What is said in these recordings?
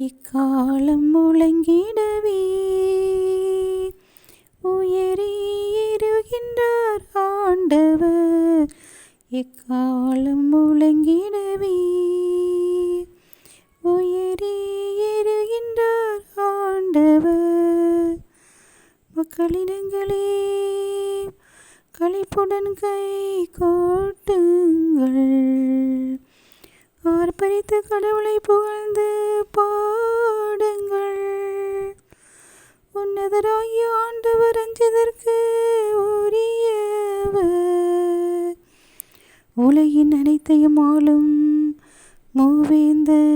இக்காலம் முழங்கிடவே உயரே இருகின்றார் ஆண்டவர். இக்காலம் முழங்கிடவே உயரே இருகின்றார் ஆண்டவர். மக்களினங்களே களிப்புடன் கை கோட்டுங்கள், ஆர்ப்பரித்து கடவுளை புகழ்ந்து பாடுங்கள். உன்னதராகிய ஆண்டவர் அஞ்சுதற்கு உரியவர், உலகின் அனைத்தையும் ஆளும் மூவேந்தரவரே.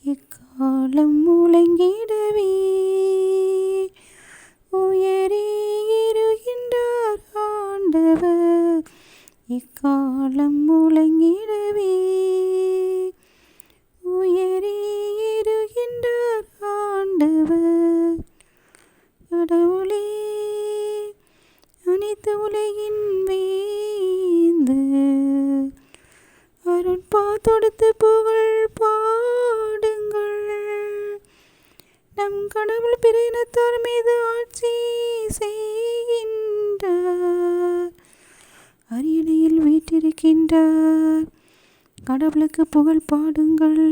இக்காலம் முழங்கிடவே உயரே இருகின்றார் ஆண்டவர். இக்காலம் முழங்கிடவே உயரே இருகின்றார் ஆண்டவர். கடவுளே அனைத்து உலகின் வேந்து, அருட்பா தொடுத்து புகழ் பாடுங்கள். நம் கடவுள் பிற இனத்தார் மீது ஆட்சி செய்கின்றார், அரியணையில் வீற்றிருக்கின்றார். கடவுளுக்கு புகழ் பாடுங்கள்,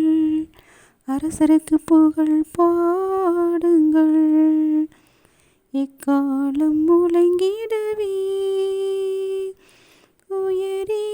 அரசருக்கு புகழ் பாடுங்கள். இக்காலம் முழங்கிடவே உயரே